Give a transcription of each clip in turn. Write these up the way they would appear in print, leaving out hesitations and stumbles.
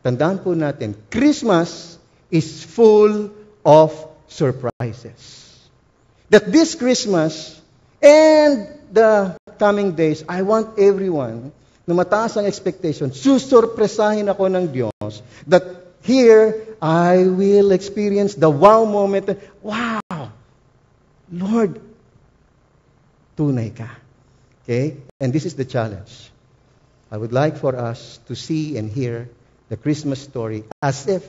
Tandaan po natin, Christmas is full of surprises. That this Christmas and the coming days, I want everyone na mataas ang expectation, susurpresahin ako ng Diyos, that here, I will experience the wow moment. Wow! Lord, tunay ka. Okay? And this is the challenge. I would like for us to see and hear the Christmas story as if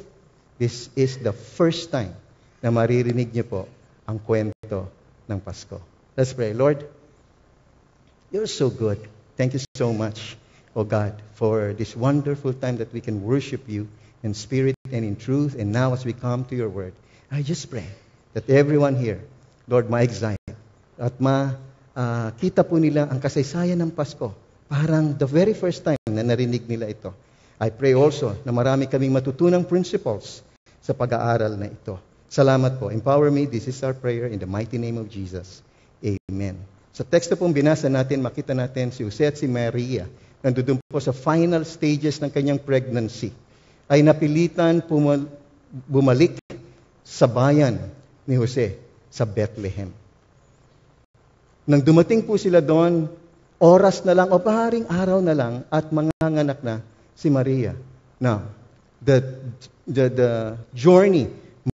this is the first time na maririnig niyo po ang kwento ng Pasko. Let's pray. Lord, you're so good. Thank you so much, O God, for this wonderful time that we can worship you in spirit and in truth. And now as we come to your word, I just pray that everyone here, Lord, ma-excite at kita po nila ang kasaysayan ng Pasko. Parang the very first time na narinig nila ito. I pray also na marami kaming matutunang principles sa pag-aaral na ito. Salamat po. Empower me. This is our prayer in the mighty name of Jesus. Amen. Sa teksto pong binasa natin, makita natin si Jose at si Maria, nandun po sa final stages ng kanyang pregnancy, ay napilitan bumalik sa bayan ni Jose, sa Bethlehem. Nang dumating po sila doon, oras na lang o paharing araw na lang at manganganak na si Maria. Now, the journey,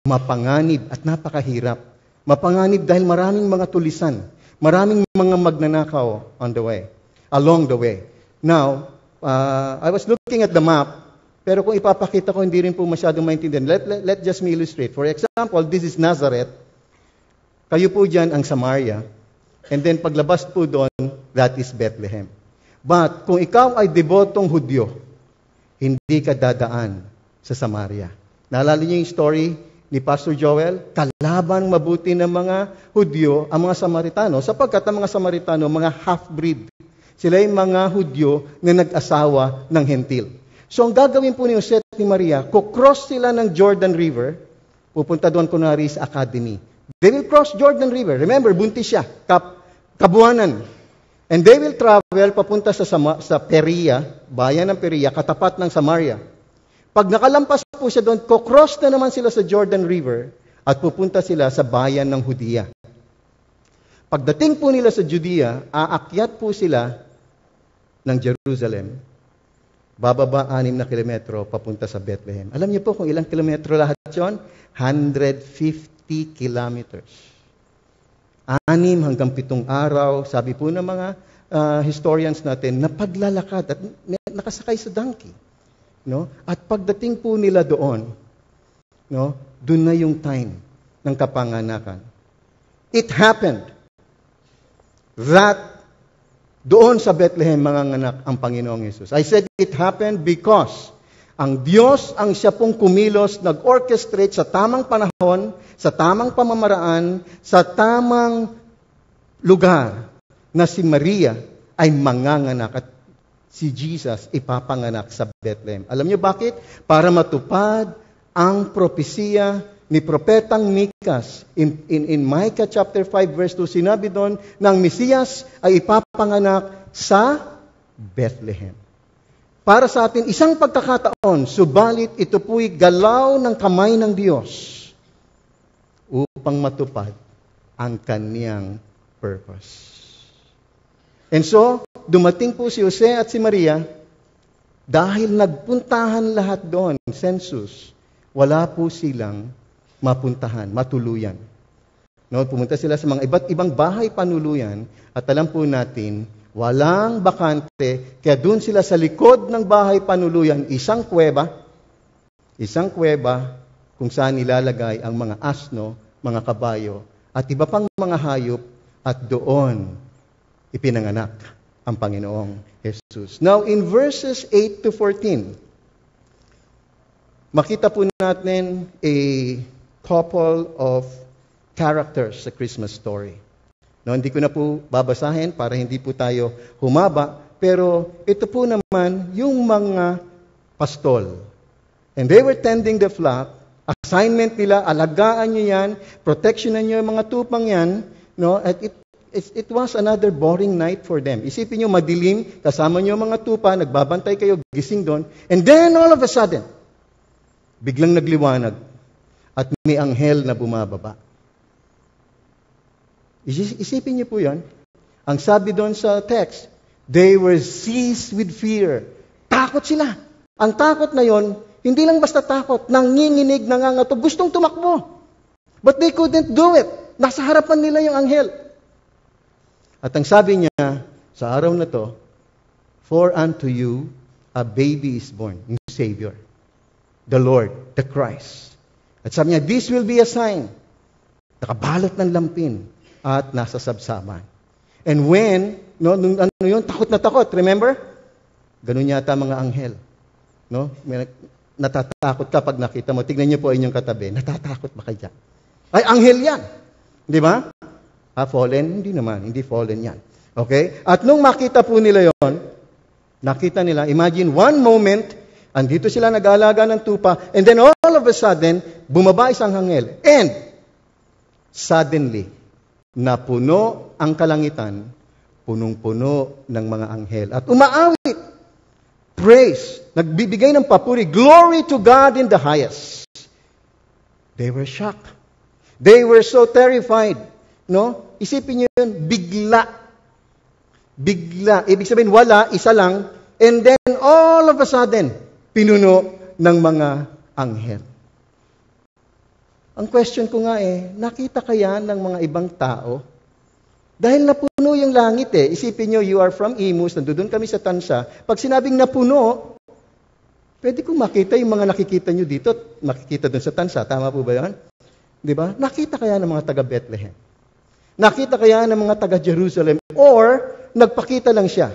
mapanganib at napakahirap. Mapanganib dahil maraming mga tulisan, maraming mga magnanakaw along the way. Now, I was looking at the map, pero kung ipapakita ko, hindi rin po masyadong maintindihan. Let just me illustrate. For example, this is Nazareth. Kayo po dyan ang Samaria. And then paglabas po doon, that is Bethlehem. But kung ikaw ay debotong Hudyo, hindi ka dadaan sa Samaria. Naalala niyo yung story ni Pastor Joel? Kalaban mabuti ng mga Hudyo ang mga Samaritano, sapagkat ang mga Samaritano, mga half-breed. Sila yung mga Hudyo na nag-asawa ng Hentil. So ang gagawin po ni Jose at ni Maria, kukross sila ng Jordan River, pupunta doon kunwari sa academy. They will cross Jordan River. Remember, buntis siya, kabuanan. And they will travel papunta sa Perea, bayan ng Perea, katapat ng Samaria. Pag nakalampas po siya doon, kukross na naman sila sa Jordan River at pupunta sila sa bayan ng Judea. Pagdating po nila sa Judea, aakyat po sila ng Jerusalem, bababa 6 na kilometro papunta sa Bethlehem. Alam niyo po kung ilang kilometro lahat yun? 150 kilometers. 6 hanggang 7 araw, sabi po ng mga historians natin, na paglalakad at nakasakay sa donkey. No? At pagdating po nila doon, no, doon na yung time ng kapanganakan. It happened that doon sa Bethlehem manganganak ang Panginoong Yesus. I said it happened because ang Diyos ang siya pong kumilos, nag-orchestrate sa tamang panahon, sa tamang pamamaraan, sa tamang lugar na si Maria ay manganganak at si Jesus ipapanganak sa Bethlehem. Alam niyo bakit? Para matupad ang propesiya ni Propetang Mikas. In Micah chapter 5 verse 2, sinabi doon na ang Mesiyas ay ipapanganak sa Bethlehem. Para sa atin, isang pagkakataon, subalit ito po'y galaw ng kamay ng Diyos upang matupad ang kaniyang purpose. And so, dumating po si Jose at si Maria, dahil nagpuntahan lahat doon, census, wala po silang mapuntahan, matuluyan. No, pumunta sila sa mga iba't ibang bahay panuluyan at alam po natin, walang bakante, kaya doon sila sa likod ng bahay panuluyan, isang kuweba kung saan nilalagay ang mga asno, mga kabayo, at iba pang mga hayop, at doon ipinanganak ang Panginoong Jesus. Now, in verses 8 to 14, makita po natin a couple of characters sa Christmas story. No, hindi ko na po babasahin para hindi po tayo humaba, pero ito po naman yung mga pastol. And they were tending the flock. Assignment nila, alagaan nyo yan, protectionan nyo yung mga tupang yan. No? At it was another boring night for them. Isipin nyo, madilim, kasama nyo yung mga tupa, nagbabantay kayo, gising doon. And then all of a sudden, biglang nagliwanag at may anghel na bumababa. Isipin niyo po yan. Ang sabi doon sa text, they were seized with fear. Takot sila. Ang takot na yon, hindi lang basta takot, nanginginig, nangangato, gustong tumakbo. But they couldn't do it. Nasa harapan nila yung anghel. At ang sabi niya, sa araw na to, for unto you a baby is born, yung Savior, the Lord, the Christ. At sabi niya, this will be a sign. Nakabalot ng lampin at nasa sabsaban. And when, takot na takot, remember? Ganun yata mga anghel. No? Natatakot ka pag nakita mo. Tignan niyo po inyong katabi. Natatakot ba kayo? Ay, anghel yan. Di ba? Fallen? Hindi naman. Hindi fallen yan. Okay? At nung makita po nila yon, nakita nila, imagine one moment, andito sila nag-aalaga ng tupa, and then all of a sudden, bumaba isang anghel. And, suddenly, napuno ang kalangitan, punong-puno ng mga anghel. At umaawit, praise, nagbibigay ng papuri, glory to God in the highest. They were shocked. They were so terrified. No? Isipin niyo yun, bigla. Bigla. Ibig sabihin, wala, isa lang. And then, all of a sudden, pinuno ng mga anghel. Ang question ko nga nakita kaya ng mga ibang tao? Dahil napuno yung langit Isipin nyo, you are from Imus, nandoon kami sa Tansa. Pag sinabing napuno, pwede kong makita yung mga nakikita nyo dito, makikita doon sa Tansa. Tama po ba yan? Diba? Nakita kaya ng mga taga Bethlehem? Nakita kaya ng mga taga Jerusalem? Or, nagpakita lang siya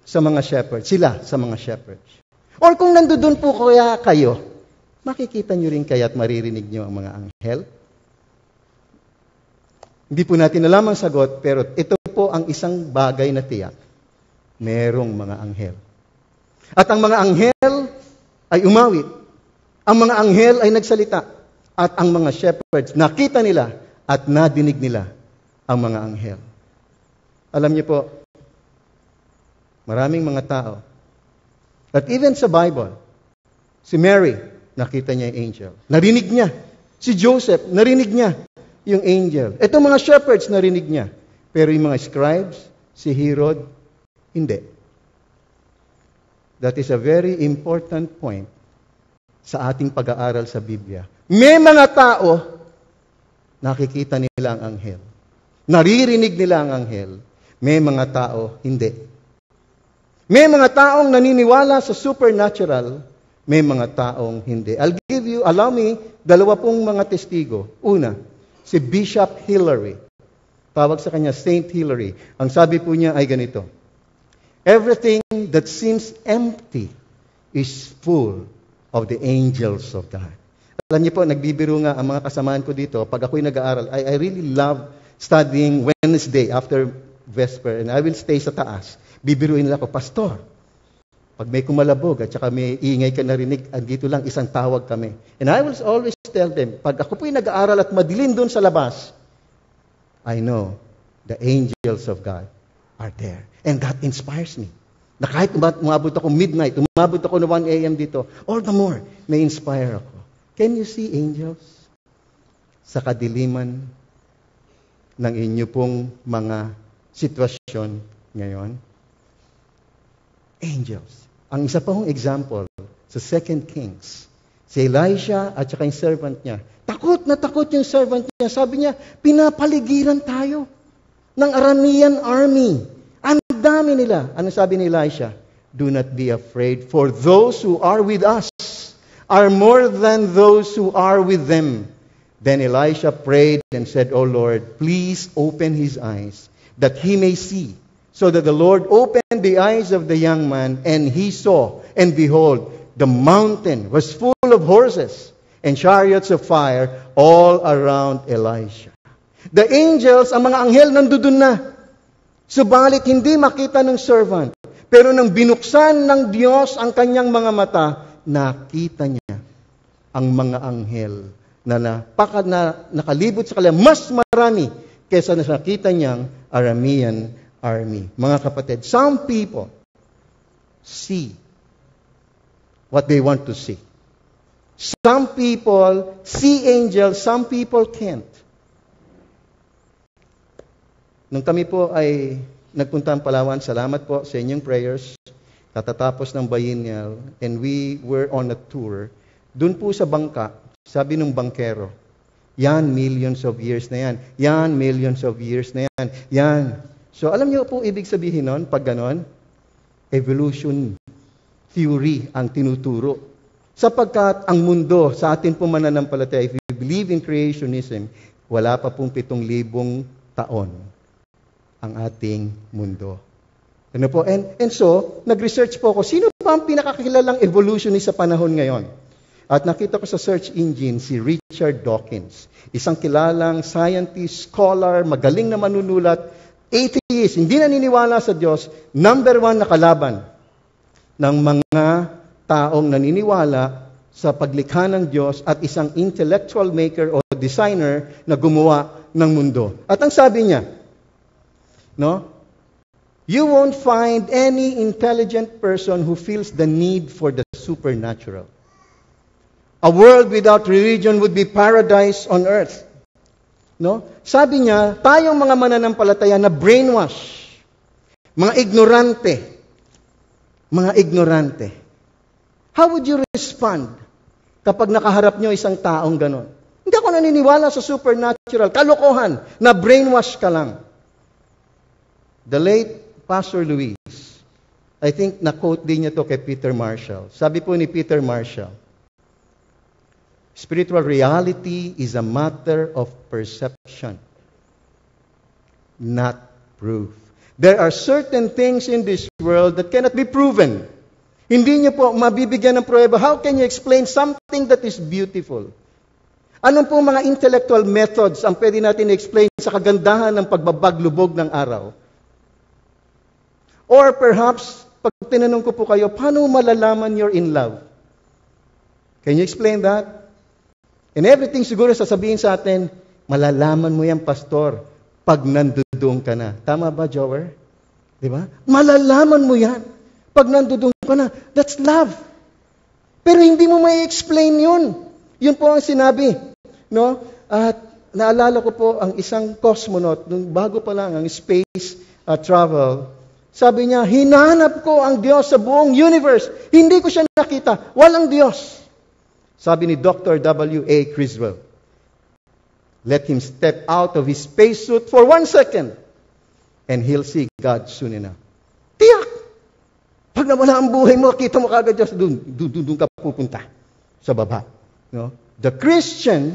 sa mga shepherds? Sila sa mga shepherds? Or kung nandoon po kaya kayo, makikita nyo rin kaya at maririnig nyo ang mga anghel? Hindi po natin alam ang sagot, pero ito po ang isang bagay na tiyak. Merong mga anghel. At ang mga anghel ay umawit. Ang mga anghel ay nagsalita. At ang mga shepherds, nakita nila at nadinig nila ang mga anghel. Alam niyo po, maraming mga tao. At even sa Bible, si Mary, nakita niya yung angel. Narinig niya. Si Joseph, narinig niya yung angel. Itong mga shepherds, narinig niya. Pero yung mga scribes, si Herod, hindi. That is a very important point sa ating pag-aaral sa Biblia. May mga tao, nakikita nila ang anghel. Naririnig nila ang anghel. May mga tao, hindi. May mga taong naniniwala sa supernatural, may mga taong hindi. Allow me, 2 mga testigo. Una, si Bishop Hilary. Tawag sa kanya, Saint Hilary. Ang sabi po niya ay ganito, everything that seems empty is full of the angels of God. Alam niyo po, nagbibiro nga ang mga kasamaan ko dito. Pag ako'y nag-aaral, I really love studying Wednesday after Vesper. And I will stay sa taas. Bibiruin nila ako, Pastor, pag may kumalabog at saka may ingay ka narinig, andito lang isang tawag kami. And I will always tell them, pag ako po'y nag-aaral at madilim doon sa labas, I know the angels of God are there. And that inspires me. Na kahit umabot ako midnight, umabot ako na 1 a.m. dito, all the more, may inspire ako. Can you see angels sa kadiliman ng inyo pong mga sitwasyon ngayon? Angels. Ang isa pa hong example sa 2 Kings, si Elisha at saka yung servant niya. Takot na takot yung servant niya. Sabi niya, pinapaligiran tayo ng Aramean army. Ang dami nila. Ano sabi ni Elisha? Do not be afraid, for those who are with us are more than those who are with them. Then Elisha prayed and said, O Lord, please open his eyes, that he may see. So that the Lord opened the eyes of the young man, and he saw, and behold, the mountain was full of horses and chariots of fire all around Elisha. The angels, ang mga anghel, nandoon na. Subalit hindi makita ng servant. Pero nang binuksan ng Diyos ang kanyang mga mata, nakita niya ang mga anghel na nakalibot sa kanya, mas marami kaysa nakita niyang Aramean army. Mga kapatid, some people see what they want to see. Some people see angels, some people can't. Nung kami po ay nagpunta ang Palawan, salamat po sa inyong prayers. Katatapos ng biennial, and we were on a tour. Doon po sa bangka, sabi ng bangkero, yan, millions of years na yan. Yan, millions of years na yan. Yan. So, alam niyo po ibig sabihin nun, pag ganon? Evolution theory ang tinuturo. Sapagkat ang mundo, sa atin po mananampalataya, if we believe in creationism, wala pa pong 7,000 taon ang ating mundo. Ano po? And so, nag-research po ako, sino ba ang pinakakilalang evolutionist sa panahon ngayon? At nakita ko sa search engine si Richard Dawkins, isang kilalang scientist, scholar, magaling na manunulat, atheist, hindi naniniwala sa Diyos, number 1 na kalaban ng mga taong naniniwala sa paglikha ng Diyos at isang intellectual maker o designer na gumawa ng mundo. At ang sabi niya, no? You won't find any intelligent person who feels the need for the supernatural. A world without religion would be paradise on earth. No? Sabi niya, tayong mga mananampalataya na brainwash, mga ignorante. How would you respond kapag nakaharap niyo isang taong ganon? Hindi ako naniniwala sa supernatural, kalokohan, na brainwash ka lang. The late Pastor Luis, I think na-quote din niya to kay Peter Marshall. Sabi po ni Peter Marshall, spiritual reality is a matter of perception, not proof. There are certain things in this world that cannot be proven. Hindi niyo po mabibigyan ng pruweba. How can you explain something that is beautiful? Anong po mga intellectual methods ang pwede natin i-explain sa kagandahan ng pagbabaglubog ng araw? Or perhaps, pag tinanong ko po kayo, paano malalaman you're in love? Can you explain that? And everything siguro sasabihin sa atin, malalaman mo yan, pastor, pag nandudong ka na. Tama ba, Jower? Di ba? Malalaman mo yan pag nandudong ka na. That's love. Pero hindi mo may explain yun. Yun po ang sinabi. No? At naalala ko po ang isang cosmonaut, nung bago pa lang ang space travel, sabi niya, hinanap ko ang Diyos sa buong universe. Hindi ko siya nakita. Walang Diyos. Sabi ni Dr. W.A. Criswell, let him step out of his spacesuit for 1 second and he'll see God soon enough. Tiyak! Pag nawala ang buhay mo, kita mo kagad Diyos, doon ka pupunta sa baba. No? The Christian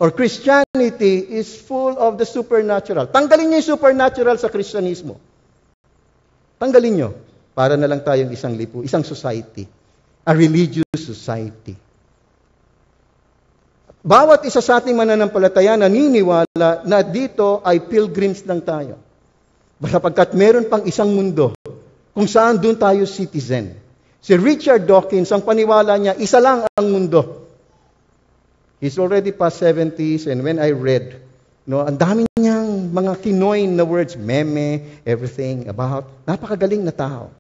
or Christianity is full of the supernatural. Tanggalin niyo yung supernatural sa Kristyanismo. Tanggalin nyo, para na lang tayong isang lipu, isang society. A religious society. Bawat isa sa ating mananampalataya naniniwala na dito ay pilgrims lang tayo. Sapagkat meron pang isang mundo kung saan doon tayo citizen. Si Richard Dawkins, ang paniwala niya, isa lang ang mundo. He's already past 70s, and when I read, no, ang dami niyang mga kinoin na words, meme, everything about, napakagaling na tao.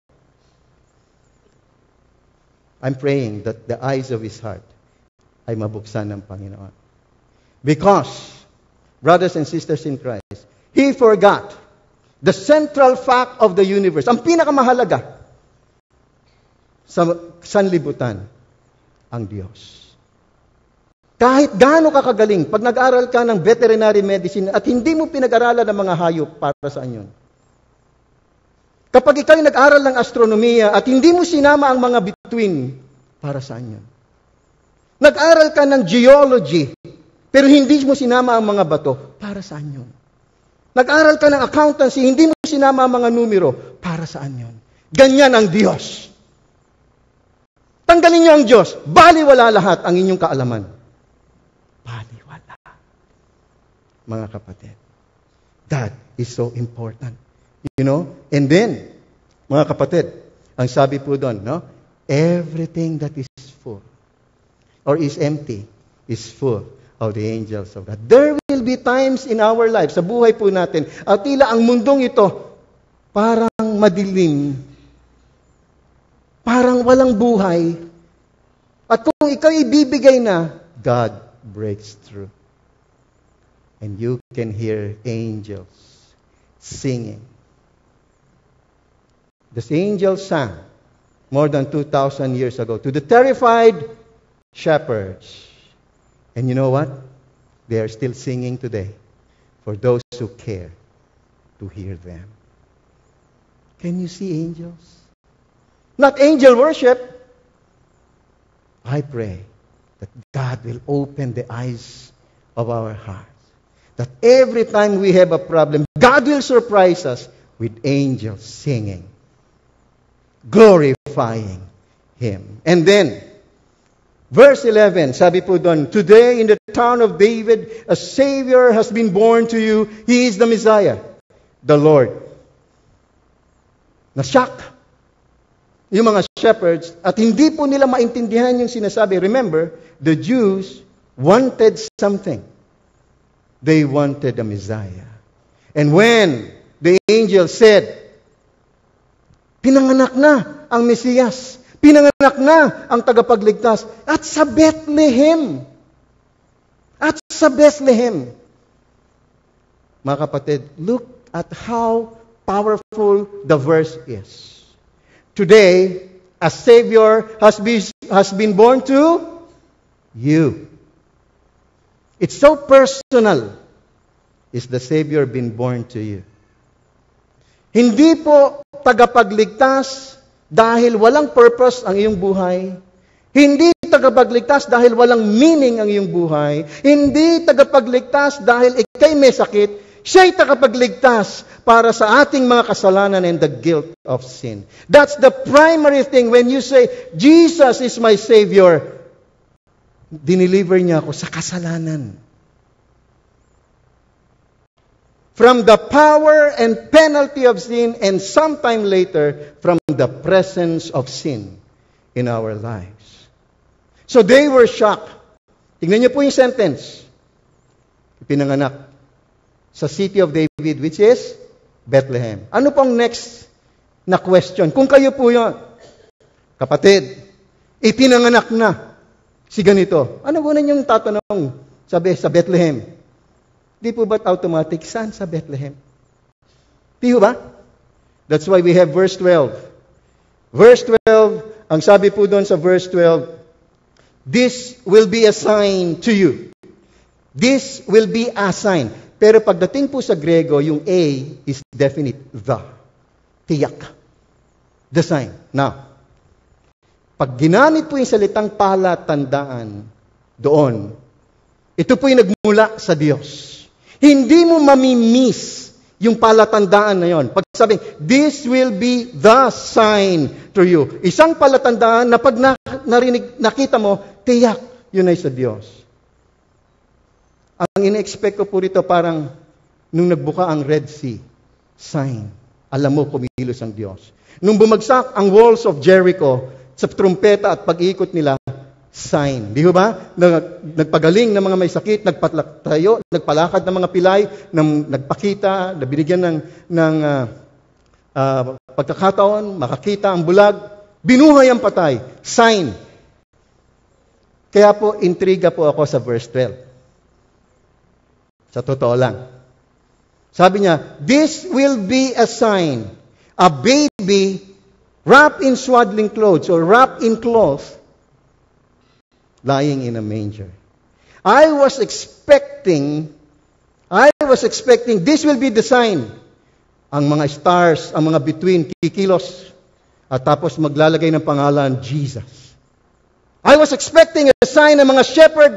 I'm praying that the eyes of his heart ay mabuksan ng Panginoon. Because, brothers and sisters in Christ, he forgot the central fact of the universe. Ang pinakamahalaga sa sanlibutan, ang Diyos. Kahit gaano ka kagaling, pag nag-aral ka ng veterinary medicine at hindi mo pinag-aralan ng mga hayop, para saan yun? Kapag ikaw nag-aral ng astronomiya at hindi mo sinama ang mga bituin, para saan yun? Nag-aral ka ng geology, pero hindi mo sinama ang mga bato, para saan yun? Nag-aral ka ng accountancy, hindi mo sinama ang mga numero, para saan yun? Ganyan ang Diyos. Tanggalin niyo ang Diyos, baliwala lahat ang inyong kaalaman. Baliwala. Mga kapatid, that is so important. You know? And then, mga kapatid, ang sabi po doon, no? Everything that is full or is empty is full of the angels of God. There will be times in our lives, sa buhay po natin, at tila ang mundong ito parang madilim, parang walang buhay. At kung ikaw ibibigay na, God breaks through. And you can hear angels singing. This angel sang more than 2,000 years ago to the terrified shepherds. And you know what? They are still singing today for those who care to hear them. Can you see angels? Not angel worship. I pray that God will open the eyes of our hearts. That every time we have a problem, God will surprise us with angels singing, glorifying Him. And then, verse 11, sabi po doon, today in the town of David, a Savior has been born to you. He is the Messiah, the Lord. Na-shock yung mga shepherds at hindi po nila maintindihan yung sinasabi. Remember, the Jews wanted something. They wanted a Messiah. And when the angel said, pinanganak na ang Mesiyas, pinanganak na ang tagapagligtas, at sa Bethlehem. At sa Bethlehem. Mga kapatid, look at how powerful the verse is. Today, a Savior has been born to you. It's so personal. Is the Savior been born to you? Hindi po tagapagligtas dahil walang purpose ang iyong buhay. Hindi tagapagligtas dahil walang meaning ang iyong buhay. Hindi tagapagligtas dahil ikay may sakit. Siya'y tagapagligtas para sa ating mga kasalanan and the guilt of sin. That's the primary thing when you say, Jesus is my Savior. Dineliver niya ako sa kasalanan. From the power and penalty of sin, and sometime later, from the presence of sin in our lives. So they were shocked. Tingnan niyo po yung sentence. Ipinanganak sa city of David, which is Bethlehem. Ano pong next na question? Kung kayo po yun, kapatid, ipinanganak na si ganito. Ano po ninyong tatanong? Sabi, sa Bethlehem. Di po ba't automatic? Saan sa Bethlehem? Di ba? That's why we have verse 12. Verse 12, ang sabi po doon sa verse 12, this will be a sign to you. This will be a sign. Pero pagdating po sa Grego, yung A is definite. The. Tiyak. The sign. Now, pag ginamit po yung salitang palatandaan doon, ito po yung nagmula sa Diyos. Hindi mo mamimiss yung palatandaan na yon. Pag sabi, this will be the sign to you. Isang palatandaan na pag nakita mo, tiyak, yun ay sa Diyos. Ang ina-expect ko po rito parang nung nagbuka ang Red Sea, sign. Alam mo, kumilos ang Diyos. Nung bumagsak ang walls of Jericho sa trumpeta at pag-iikot nila, sign. Di ba? Nagpagaling ng mga may sakit, nagpatayo, nagpalakad ng mga pilay, nagpakita, nabinigyan ng pagkakataon, makakita ang bulag, binuhay ang patay. Sign. Kaya po, intriga po ako sa verse 12. Sa totoo lang. Sabi niya, this will be a sign. A baby wrapped in swaddling clothes or wrapped in cloth lying in a manger. I was expecting this will be the sign. Ang mga stars, ang mga bituin, kikilos, at tapos maglalagay ng pangalan, Jesus. I was expecting a sign ng mga shepherd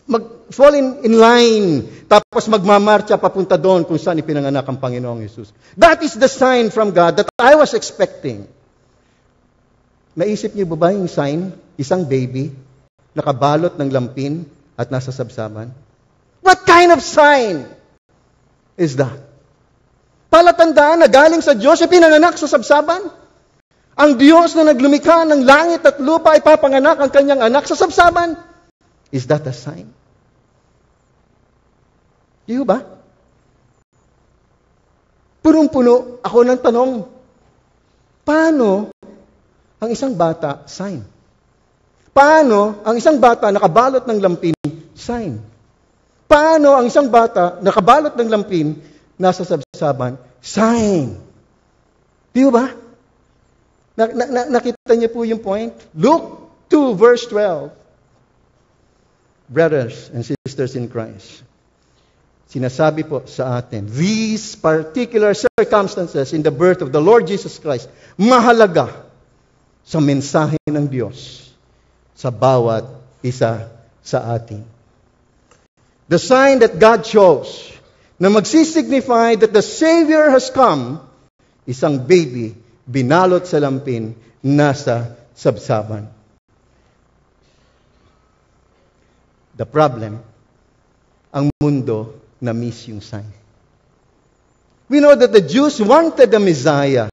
mag-fall in line, tapos magmamarcha papunta doon kung saan ipinanganak ang Panginoong Yesus. That is the sign from God that I was expecting. Naisip niyo ba yung sign? Isang baby, nakabalot ng lampin at nasa sabsaban? What kind of sign is that? Palatandaan na galing sa Diyos ay pinanganak sa sabsaban? Ang Diyos na naglumikha ng langit at lupa ay papanganak ang kanyang anak sa sabsaban? Is that a sign? Di ba? Punong-puno ako ng tanong, paano ang isang bata, sign? Paano ang isang bata nakabalot ng lampin? Sign. Paano ang isang bata nakabalot ng lampin nasa sabsaban? Sign. Di ba? Nakita niyo po yung point? Luke 2 verse 12. Brothers and sisters in Christ, sinasabi po sa atin, these particular circumstances in the birth of the Lord Jesus Christ, mahalaga sa mensahe ng Diyos sa bawat isa sa atin. The sign that God chose na magsisignify that the Savior has come, isang baby, binalot sa lampin, nasa sabsaban. The problem, ang mundo na-miss yung sign. We know that the Jews wanted the Messiah,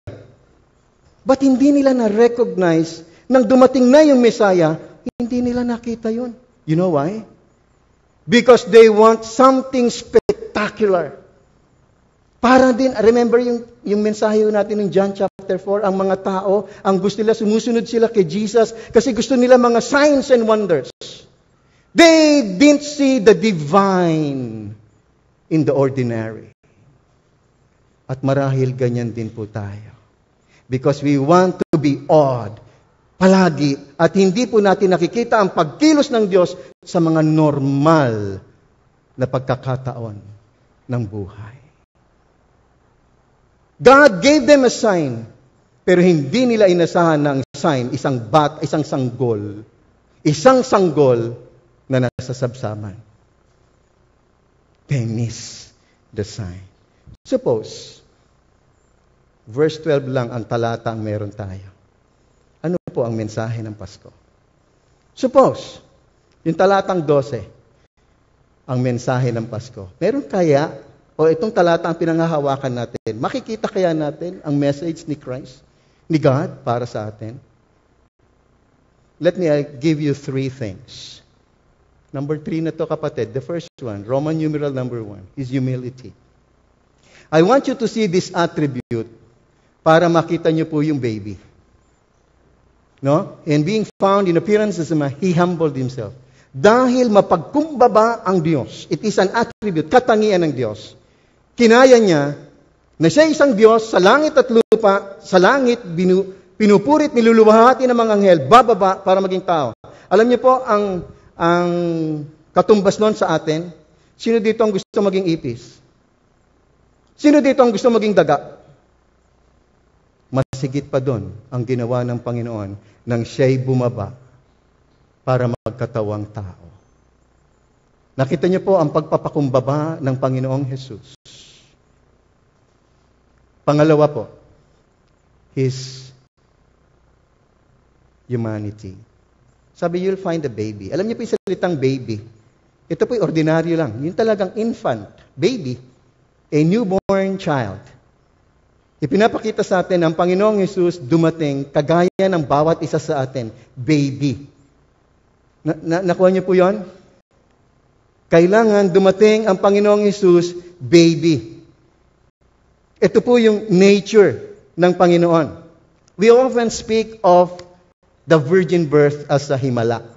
but hindi nila na-recognize nang dumating na yung Messiah, hindi nila nakita yun. You know why? Because they want something spectacular. Para din, remember yung mensahe natin ng John chapter 4, ang mga tao, ang gusto nila, sumusunod sila kay Jesus kasi gusto nila mga signs and wonders. They didn't see the divine in the ordinary. At marahil ganyan din po tayo. Because we want to be awed palagi at hindi po natin nakikita ang pagkilos ng Diyos sa mga normal na pagkakataon ng buhay. God gave them a sign, pero hindi nila inasahan ng sign, isang sanggol na nasa sabsaban. They miss the sign. Suppose, verse 12 lang ang talata ang meron tayo. Ano po ang mensahe ng Pasko? Suppose, yung talatang 12, ang mensahe ng Pasko. Meron kaya, o itong talata ang pinanghahawakan natin, makikita kaya natin ang message ni Christ, ni God, para sa atin? Let me give you 3 things. Number 3 na to, kapatid. The first one, Roman numeral number 1, is humility. I want you to see this attribute para makita niyo po yung baby. No? And being found in appearance as a man, he humbled himself. Dahil mapagkumbaba ang Diyos. It is an attribute, katangian ng Diyos. Kinaya niya na siya isang Diyos sa langit at lupa, sa langit, pinupurit, niluluwahati ng mga anghel, bababa para maging tao. Alam niyo po, ang katumbas nun sa atin, sino dito ang gusto maging ipis? Sino dito ang gusto maging daga? Masigit pa doon ang ginawa ng Panginoon nang siya'y bumaba para magkatawang tao. Nakita niyo po ang pagpapakumbaba ng Panginoong Jesus. Pangalawa po, His humanity. Sabi, you'll find a baby. Alam niyo po yung salitang baby. Ito po yung ordinaryo lang. Yung talagang infant, baby, a newborn child. Ipinapakita sa atin ang Panginoong Jesus dumating kagaya ng bawat isa sa atin, baby. Nakuha niyo po yon? Kailangan dumating ang Panginoong Jesus, baby. Ito po yung nature ng Panginoon. We often speak of the virgin birth as a himala.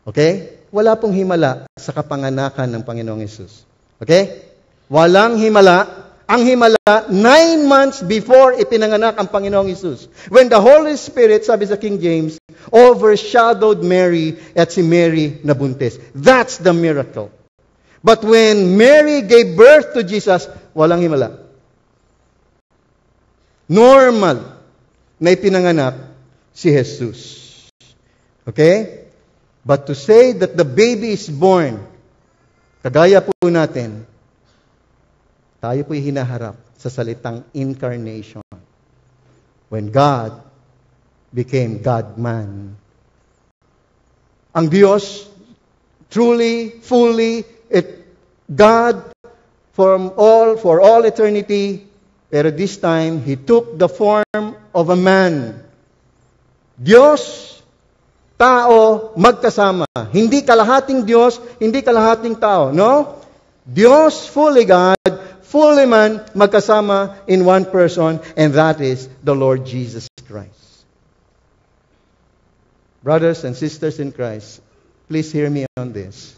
Okay? Wala pong himala sa kapanganakan ng Panginoong Jesus. Okay? Walang himala. Ang himala, 9 months before ipinanganak ang Panginoong Jesus. When the Holy Spirit, sabi sa King James, overshadowed Mary at si Mary nabuntis. That's the miracle. But when Mary gave birth to Jesus, walang himala. Normal na ipinanganak si Jesus. Okay? But to say that the baby is born, kagaya po natin, tayo po'y hinaharap sa salitang incarnation. When God became God-man. Ang Diyos, truly, fully, God for all eternity, pero this time, He took the form of a man. Diyos, tao, magkasama. Hindi kalahating Diyos, hindi kalahating tao. No? Diyos, fully God, fully man, magkasama in one person, and that is the Lord Jesus Christ. Brothers and sisters in Christ, please hear me on this.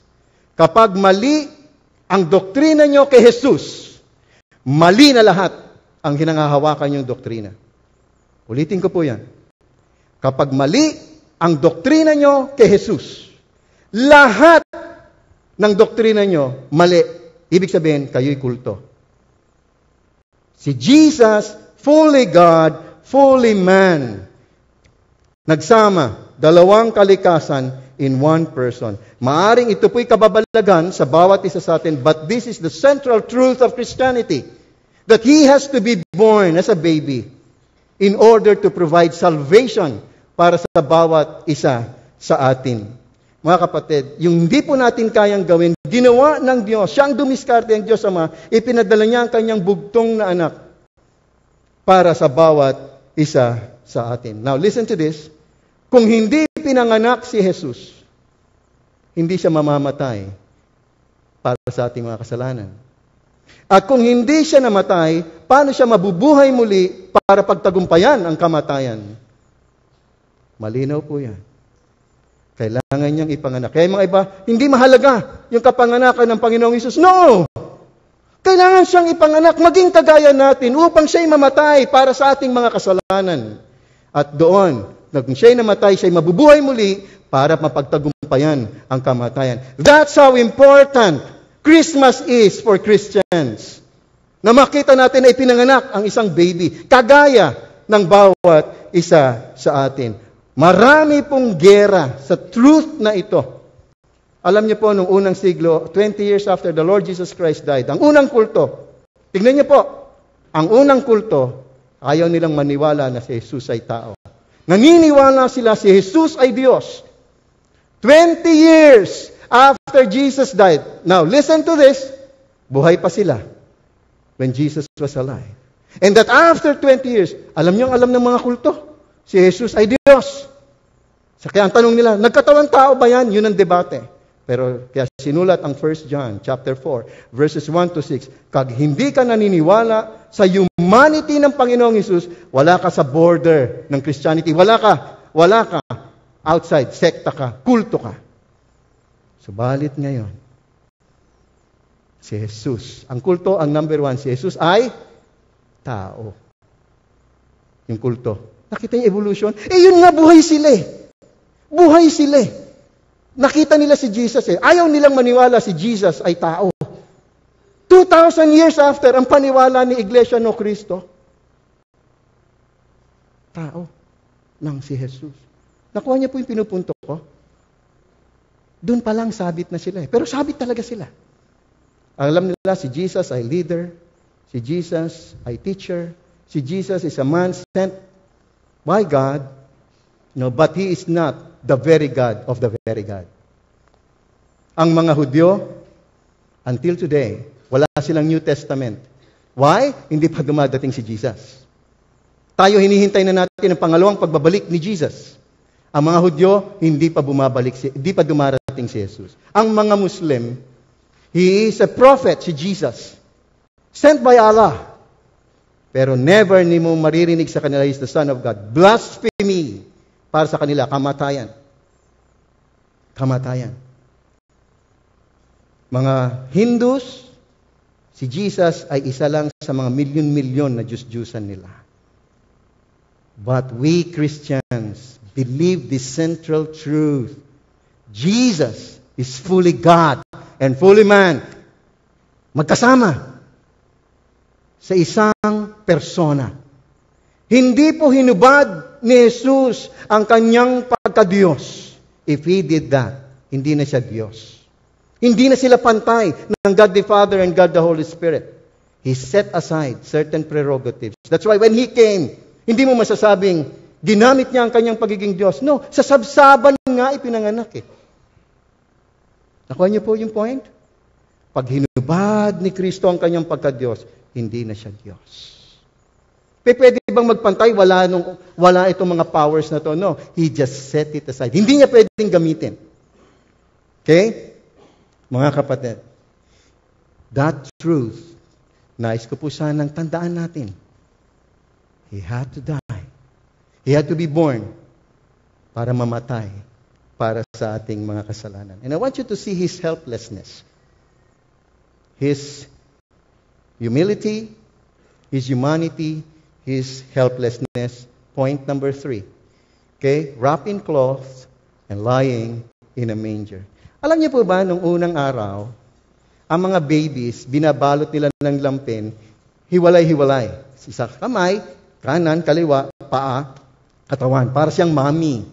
Kapag mali ang doktrina nyo kay Jesus, mali na lahat ang hinangahawakan yung doktrina. Ulitin ko po yan. Kapag mali ang doktrina nyo kay Jesus, lahat ng doktrina nyo mali. Ibig sabihin, kayo'y kulto. Si Jesus, fully God, fully man, nagsama, dalawang kalikasan in one person. Maaring ito po'y kababalagan sa bawat isa sa atin, but this is the central truth of Christianity, that He has to be born as a baby in order to provide salvation para sa bawat isa sa atin. Mga kapatid, yung hindi po natin kayang gawin, ginawa ng Diyos, siyang dumiskarte ang Diyos Ama, ipinadala niya ang kanyang bugtong na anak para sa bawat isa sa atin. Now, listen to this. Kung hindi pinanganak si Jesus, hindi siya mamamatay para sa ating mga kasalanan. At kung hindi siya namatay, paano siya mabubuhay muli para pagtagumpayan ang kamatayan? Malinaw po yan. Kailangan niyang ipanganak. Kaya mga iba, hindi mahalaga yung kapanganakan ng Panginoong Hesus. No! Kailangan siyang ipanganak, maging kagaya natin upang siya'y mamatay para sa ating mga kasalanan. At doon, kung siya'y namatay, siya'y mabubuhay muli para mapagtagumpayan ang kamatayan. That's how important Christmas is for Christians. Na makita natin ay pinanganak ang isang baby, kagaya ng bawat isa sa atin. Marami pong gera sa truth na ito. Alam niyo po, noong unang siglo, 20 years after the Lord Jesus Christ died, ang unang kulto, tignan niyo po, ang unang kulto, ayaw nilang maniwala na si Jesus ay tao. Naniniwala sila si Jesus ay Diyos. 20 years after Jesus died. Now, listen to this. Buhay pa sila when Jesus was alive. And that after 20 years, alam ng mga kulto, si Jesus ay Diyos. Kaya ang tanong nila, nagkatawang tao ba yan? Yun ang debate. Pero kaya sinulat ang 1 John chapter 4, verses 1 to 6. Kag hindi ka naniniwala sa humanity ng Panginoong Hesus, wala ka sa border ng Christianity. Wala ka outside, sekta ka, kulto ka. Subalit ngayon, si Jesus, ang kulto, ang number 1, si Jesus ay tao. Yung kulto. Nakita yung evolution? Yun nga, buhay sila eh. Buhay sila eh. Nakita nila si Jesus eh. Ayaw nilang maniwala si Jesus ay tao. 2,000 years after, ang paniwala ni Iglesia no Cristo, tao ng si Jesus. Nakuha niya po yung pinupunto ko? Doon pa lang sabit na sila eh. Pero sabit talaga sila. Alam nila si Jesus ay leader, si Jesus ay teacher, si Jesus is a man sent by God, no, but He is not the very God of the very God. Ang mga Hudyo, until today, wala silang New Testament. Why? Hindi pa dumadating si Jesus. Tayo hinihintay na natin ang pangalawang pagbabalik ni Jesus. Ang mga Hudyo, hindi pa dumarating si Jesus. Ang mga Muslim, He is a prophet, si Jesus. Sent by Allah. Pero never ni mo maririnig sa kanila, He is the Son of God. Blasphemy. Para sa kanila, kamatayan. Kamatayan. Mga Hindus, si Jesus ay isa lang sa mga milyon-milyon na Diyos-Diyusan nila. But we Christians believe this central truth. Jesus is fully God and fully man. Magkasama sa isang persona. Hindi po hinubad ni Jesus ang kanyang pagka-Diyos. If He did that, hindi na siya Diyos. Hindi na sila pantay ng God the Father and God the Holy Spirit. He set aside certain prerogatives. That's why when He came, hindi mo masasabing ginamit niya ang kanyang pagiging Diyos. No, sa sabsaban nga ipinanganak eh. Nakuha niyo po yung point? Pag hinubad ni Kristo ang kanyang pagka-Diyos, hindi na siya Diyos. Pwede bang magpantay? Wala itong mga powers na to. No, He just set it aside. Hindi niya pwedeng gamitin. Okay? Mga kapatid, that truth, nais ko po sanang tandaan natin. He had to die. He had to be born. para mamatay para sa ating mga kasalanan. And I want you to see His helplessness, His humility, His humanity, His helplessness. Point number 3. Okay? Wrapped in cloths and lying in a manger. Alam niyo po ba, nung unang araw, ang mga babies, binabalot nila ng lampin, hiwalay-hiwalay. Isa kamay, kanan, kaliwa, paa, katawan. Para siyang mommy.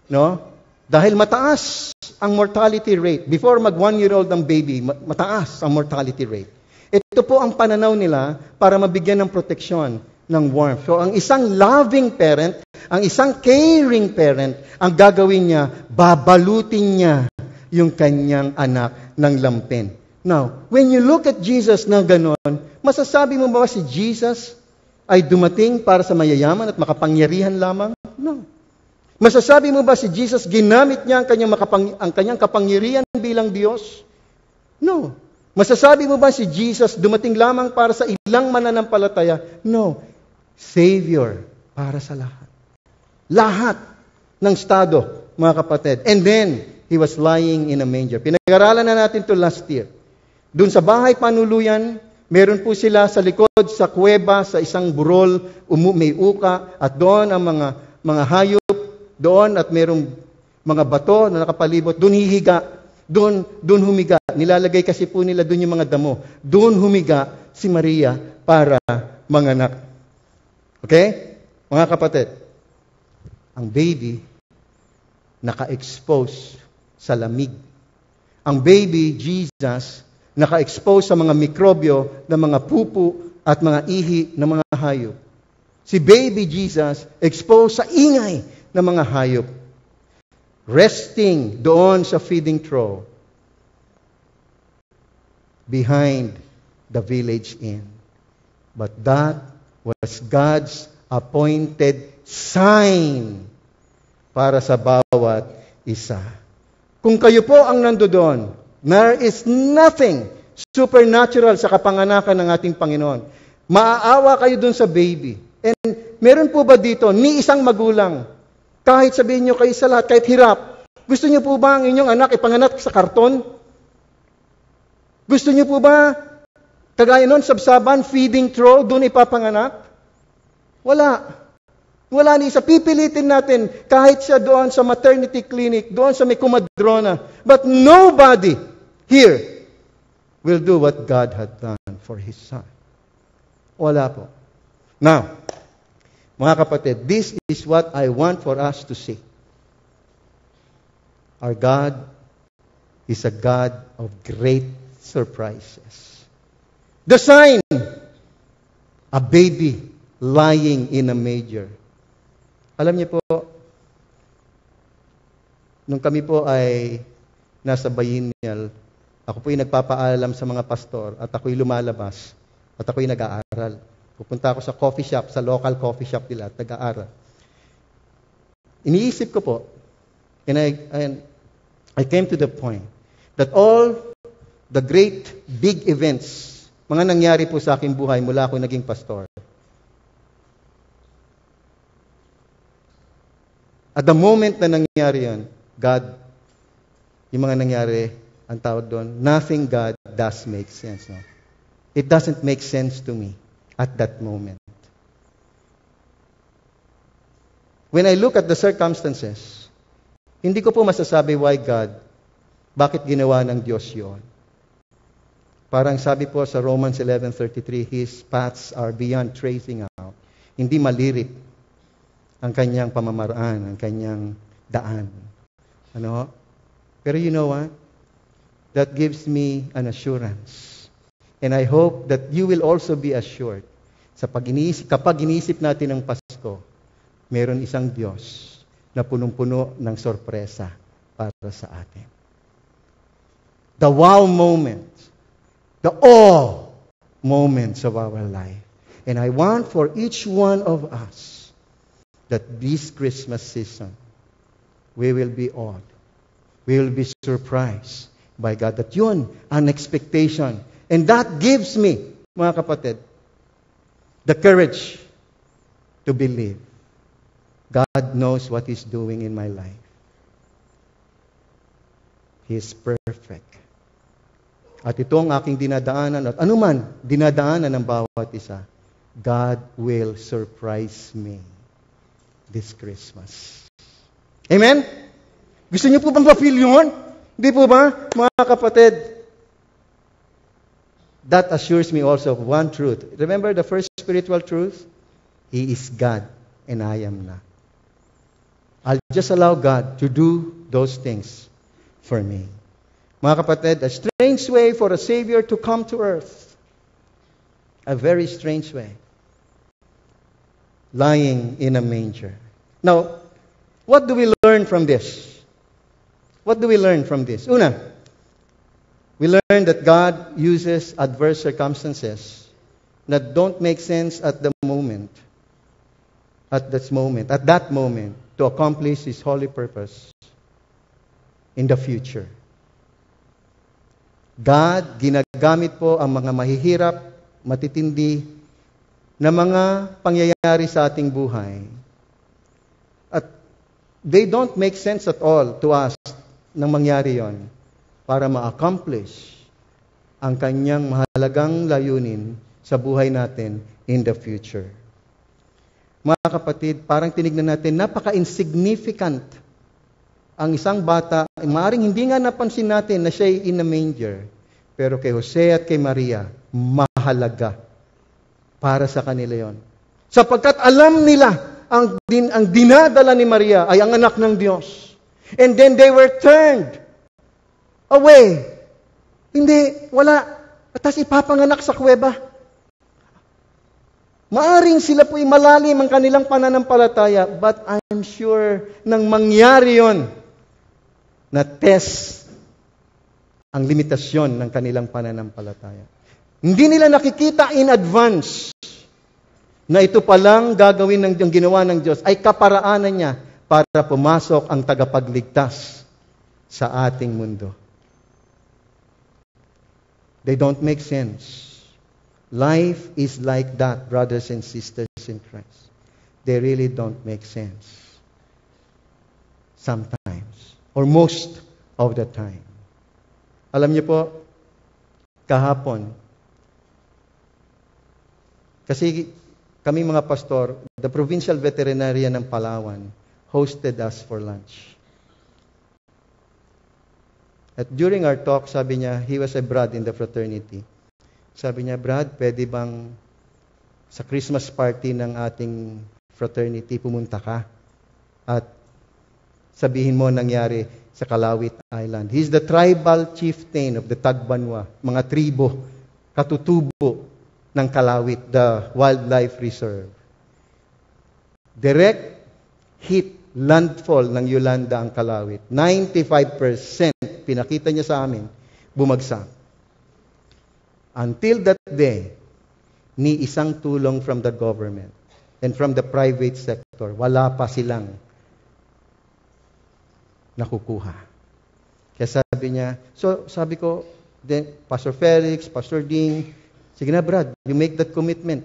No? Dahil mataas ang mortality rate. Before mag 1-year-old ang baby, mataas ang mortality rate. Ito po ang pananaw nila para mabigyan ng proteksyon, ng warmth. So ang isang loving parent, ang isang caring parent, ang gagawin niya, babalutin niya yung kanyang anak ng lampin. Now, when you look at Jesus na ganon, masasabi mo ba si Jesus ay dumating para sa mayayaman at makapangyarihan lamang? No. Masasabi mo ba si Jesus ginamit niya ang kanyang kapangyarihan bilang Diyos? No. Masasabi mo ba si Jesus dumating lamang para sa ilang mananampalataya? No. Savior para sa lahat. Lahat ng estado, mga kapatid. And then, He was lying in a manger. Pinag-aralan na natin to last year. Doon sa bahay panuluyan, meron po sila sa likod, sa kuweba, sa isang burol, may uka, at doon ang mga hayop, doon at merong mga bato na nakapalibot, doon hihiga, doon humiga. Nilalagay kasi po nila doon yung mga damo. Doon humiga si Maria para manganak. Okay? Mga kapatid, ang baby naka-expose sa lamig. Ang baby, Jesus, naka-expose sa mga mikrobyo ng mga pupu at mga ihi ng mga hayop. Si baby Jesus, exposed sa ingay ng mga hayop. Resting doon sa feeding trough behind the village inn. But that was God's appointed sign para sa bawat isa. Kung kayo po ang nandoon, there is nothing supernatural sa kapanganakan ng ating Panginoon. Maaawa kayo dun sa baby. And meron po ba dito, ni isang magulang, kahit sabihin nyo kayo sa lahat, kahit hirap, gusto nyo po ba ang inyong anak ipanganak sa karton? Gusto nyo po ba, kagaya nun, sabsaban, feeding trough, doon ipapanganak? Wala. Wala ni isa. Pipilitin natin, kahit siya doon sa maternity clinic, doon sa may kumadrona. But nobody here will do what God had done for His Son. Wala po. Now, mga kapatid, this is what I want for us to see. Our God is a God of great surprises. The sign, a baby lying in a manger. Alam niyo po, nung kami po ay nasa Bayinal, ako po'y nagpapaalam sa mga pastor at ako'y lumalabas at ako'y nag-aaral. Pupunta ako sa coffee shop, sa local coffee shop nila at nag-aaral. Iniisip ko po, and I came to the point that all the great big events, mga nangyari po sa aking buhay mula ako naging pastor. At the moment na nangyari yan, God, yung mga nangyari, ang tawag doon, nothing God does make sense. No? It doesn't make sense to me at that moment. When I look at the circumstances, hindi ko po masasabi why God, bakit ginawa ng Diyos yun. Parang sabi po sa Romans 11:33, His paths are beyond tracing out. Hindi malirip ang kanyang pamamaraan, ang kanyang daan. Ano? Pero you know what? That gives me an assurance. And I hope that you will also be assured. Kapag iniisip natin ng Pasko, meron isang Diyos na punong-puno ng sorpresa para sa atin. The wow moments, the awe moments of our life. And I want for each one of us that this Christmas season, we will be awed. We will be surprised by God. That yun, an expectation. And that gives me, mga kapatid, the courage to believe God knows what He's doing in my life. He is perfect. At ito ang aking dinadaanan, at anuman dinadaanan ng bawat isa, God will surprise me this Christmas. Amen? Gusto niyo po bang ma-feel yun? Hindi po ba, mga kapatid? That assures me also of one truth. Remember the first spiritual truth? He is God and I am not. I'll just allow God to do those things for me. Mga kapatid, a strange way for a Savior to come to earth. A very strange way. Lying in a manger. Now, what do we learn from this? What do we learn from this? Una, we learn that God uses adverse circumstances that don't make sense at that moment, to accomplish His holy purpose in the future. God, ginagamit po ang mga mahihirap, matitindi, na mga pangyayari sa ating buhay. At they don't make sense at all to us nang mangyari yon para ma-accomplish ang kanyang mahalagang layunin sa buhay natin in the future. Mga kapatid, parang tinignan natin, napaka-insignificant ang isang bata. Maaaring hindi nga napansin natin na siya'y in a manger. Pero kay Jose at kay Maria, mahalaga para sa kanila yon. Sapagkat alam nila, ang dinadala ni Maria ay ang anak ng Diyos. And then they were turned away. Hindi, wala. Tapos ipapanganak sa kuweba. Maaring sila po'y malalim ang kanilang pananampalataya, but I'm sure nang mangyari yon, na test ang limitasyon ng kanilang pananampalataya. Hindi nila nakikita in advance na ito palang gagawin ng ginawa ng Diyos ay kaparaanan niya para pumasok ang tagapagligtas sa ating mundo. They don't make sense. Life is like that, brothers and sisters in Christ. They really don't make sense. Sometimes. Or most of the time. Alam niyo po, kahapon, kasi kami mga pastor, the Provincial Veterinarian ng Palawan hosted us for lunch. At during our talk, sabi niya, he was a Brad in the fraternity. Sabi niya, Brad, pwede bang sa Christmas party ng ating fraternity pumunta ka? At sabihin mo nangyari sa Kalawit Island. He's the tribal chieftain of the Tagbanwa, mga tribo, katutubo ng Kalawit, the wildlife reserve. Direct hit, landfall ng Yolanda ang Kalawit. 95%, pinakita niya sa amin, bumagsak. Until that day, ni isang tulong from the government and from the private sector, wala pa silang nakukuha. Kaya sabi niya, sabi ko, then, Pastor Felix, Pastor Ding, sige na Brad, you make that commitment.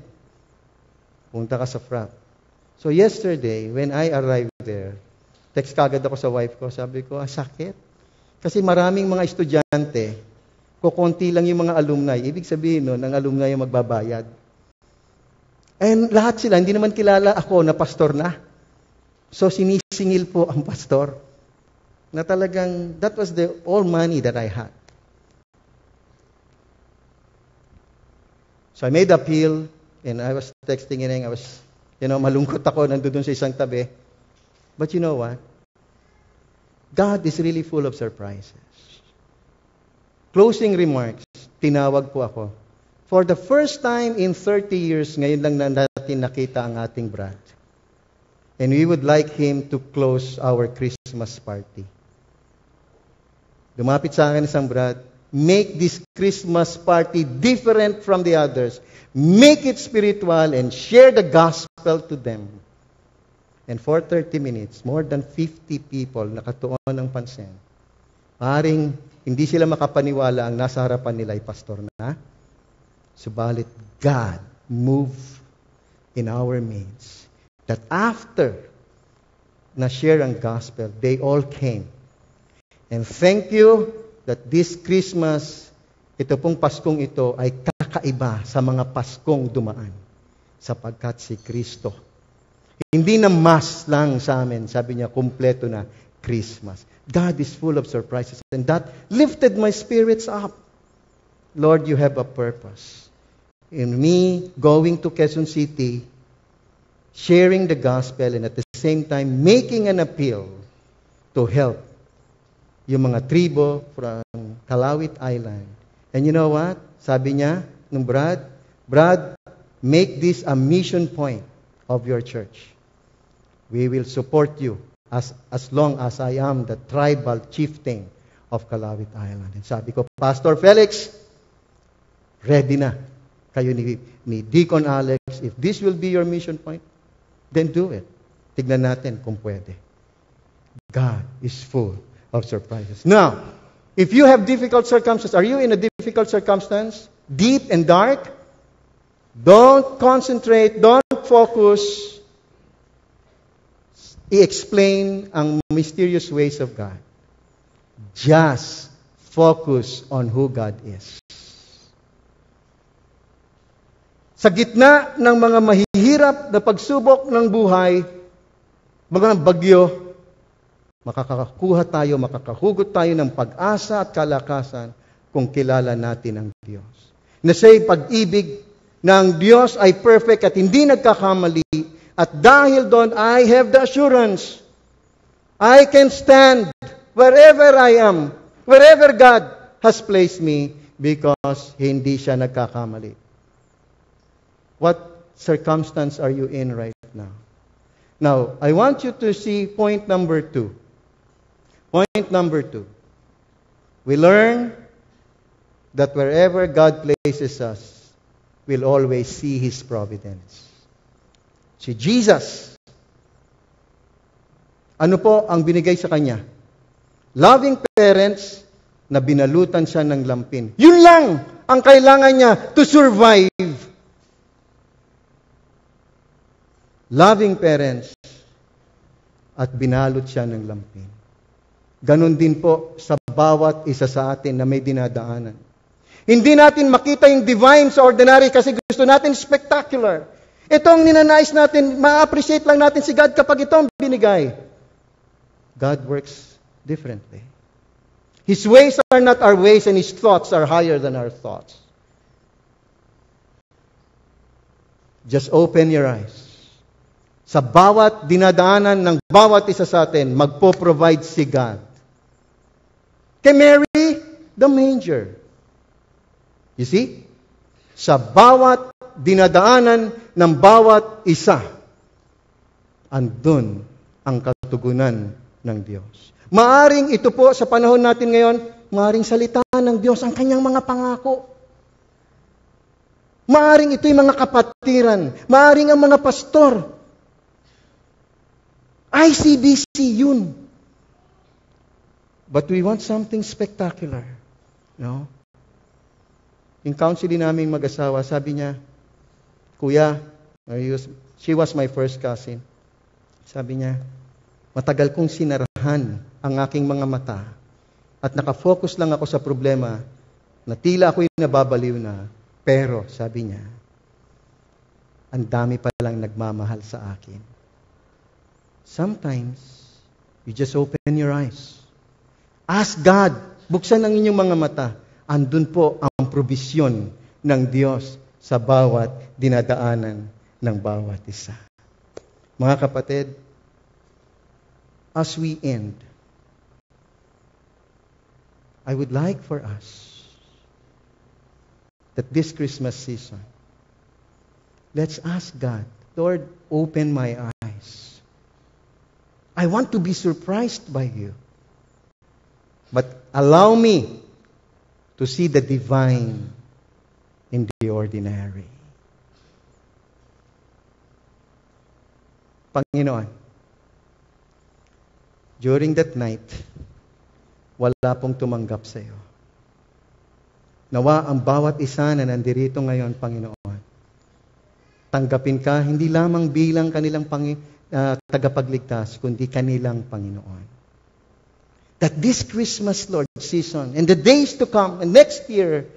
Punta ka sa frat. So yesterday, when I arrived there, text kagad ako sa wife ko, sabi ko, sakit. Kasi maraming mga estudyante, kukunti lang yung mga alumni. Ibig sabihin nun, ang alumni yung magbabayad. And lahat sila, hindi naman kilala ako na pastor na. So sinisingil po ang pastor. Na talagang, that was the all money that I had. So I made appeal, and I was texting and I was, malungkot ako, nandun sa isang tabi. But you know what? God is really full of surprises. Closing remarks, tinawag po ako. For the first time in 30 years, ngayon lang natin nakita ang ating Brad. And we would like him to close our Christmas party. Lumapit sa akin isang Brad, make this Christmas party different from the others. Make it spiritual and share the gospel to them. And for 30 minutes, more than 50 people nakatuon ng pansin. Maring hindi sila makapaniwala ang nasa harapan nila ay pastor na. Subalit God moved in our midst. That after na share ang gospel. They all came. And thank you that this Christmas, ito pong Paskong ito ay kakaiba sa mga Paskong dumaan. Sapagkat si Kristo. Hindi na mas lang sa amin. Sabi niya, kumpleto na Christmas. God is full of surprises. And that lifted my spirits up. Lord, you have a purpose. In me going to Quezon City, sharing the gospel, and at the same time, making an appeal to help yung mga tribo from Calawit Island. And you know what? Sabi niya, nung Brad, make this a mission point of your church. We will support you as long as I am the tribal chieftain of Calawit Island. And sabi ko, Pastor Felix, ready na kayo ni Deacon Alex. If this will be your mission point, then do it. Tignan natin kung pwede. God is full of surprises. Now, if you have difficult circumstances, are you in a difficult circumstance? Deep and dark? Don't concentrate, don't focus. I-explain ang mysterious ways of God. Just focus on who God is. Sa gitna ng mga mahihirap na pagsubok ng buhay, mga bagyo, makakakuha tayo, makakahugot tayo ng pag-asa at kalakasan kung kilala natin ang Diyos. Na siya'y pag-ibig ng Diyos ay perfect at hindi nagkakamali. At dahil doon, I have the assurance. I can stand wherever I am, wherever God has placed me because hindi siya nagkakamali. What circumstance are you in right now? Now, I want you to see point number 2. Point number 2. We learn that wherever God places us, we'll always see His providence. Si Jesus, ano po ang binigay sa Kanya? Loving parents na binalutan siya ng lampin. Yun lang ang kailangan niya to survive. Loving parents at binalot siya ng lampin. Ganon din po sa bawat isa sa atin na may dinadaanan. Hindi natin makita yung divine sa ordinary kasi gusto natin spectacular. Itong ninanais natin, ma-appreciate lang natin si God kapag ito ang binigay. God works differently. His ways are not our ways and His thoughts are higher than our thoughts. Just open your eyes. Sa bawat dinadaanan ng bawat isa sa atin, magpo-provide si God. Kay Mary, the manger. You see? Sa bawat dinadaanan ng bawat isa, andun ang katugunan ng Diyos. Maaring ito po sa panahon natin ngayon, maaring salita ng Diyos ang kanyang mga pangako. Maaring ito'y mga kapatiran. Maaring ang mga pastor. ICBC yun. But we want something spectacular. No? Yung counseling namin mag-asawa, sabi niya, Kuya, she was my first cousin. Sabi niya, matagal kong sinarahan ang aking mga mata at nakafocus lang ako sa problema na tila ako'y nababaliw na. Pero, sabi niya, ang dami pa lang nagmamahal sa akin. Sometimes, you just open your eyes. Ask God, buksan ang inyong mga mata. Andun po ang probisyon ng Diyos sa bawat dinadaanan ng bawat isa. Mga kapatid, as we end, I would like for us that this Christmas season, let's ask God, Lord, open my eyes. I want to be surprised by you. But allow me to see the divine in the ordinary. Panginoon, during that night, wala pong tumanggap sa iyo. Nawa ang bawat isa na nandirito ngayon, Panginoon, tanggapin ka hindi lamang bilang kanilang tagapagligtas, kundi kanilang Panginoon. That this Christmas, Lord, season, and the days to come, and next year,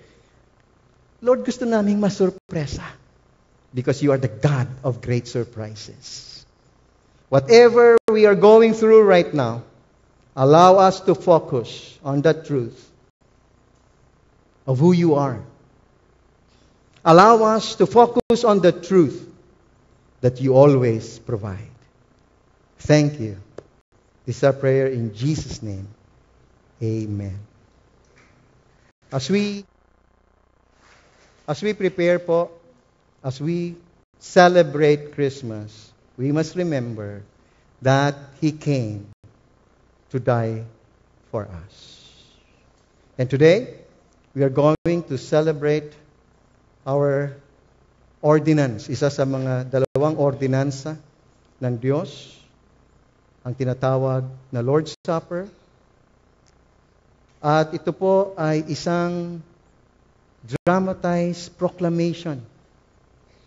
Lord, gusto naming masurpresa. Because you are the God of great surprises. Whatever we are going through right now, allow us to focus on the truth of who you are. Allow us to focus on the truth that you always provide. Thank you. This is our prayer in Jesus' name. Amen. As we prepare po, as we celebrate Christmas, we must remember that He came to die for us. And today, we are going to celebrate our ordinance. Isa sa mga dalawang ordinansa ng Diyos, ang tinatawag na Lord's Supper. At ito po ay isang dramatized proclamation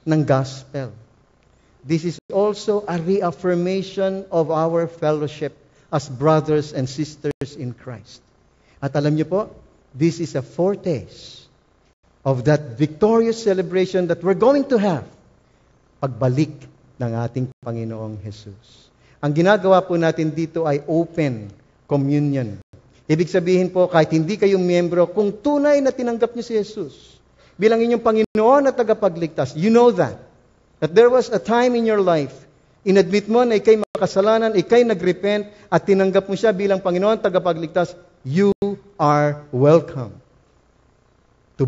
ng gospel. This is also a reaffirmation of our fellowship as brothers and sisters in Christ. At alam niyo po, this is a foretaste of that victorious celebration that we're going to have pagbalik ng ating Panginoong Jesus. Ang ginagawa po natin dito ay open communion. Ibig sabihin po, kahit hindi kayo miyembro, kung tunay na tinanggap niyo si Jesus bilang inyong Panginoon at tagapagligtas, you know that there was a time in your life, inadmit mo na ikay makasalanan, ikay nagrepent, at tinanggap mo siya bilang Panginoon at tagapagligtas, you are welcome to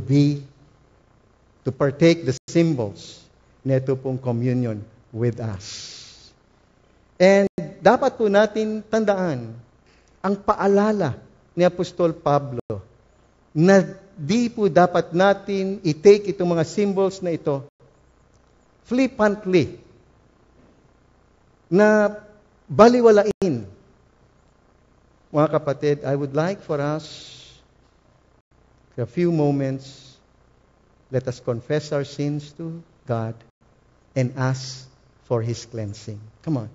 partake the symbols nito pong communion with us. And dapat po natin tandaan ang paalala ni Apostol Pablo na di po dapat natin i-take itong mga symbols na ito flippantly, na baliwalain. Mga kapatid, I would like for us, for a few moments, let us confess our sins to God and ask for His cleansing. Come on.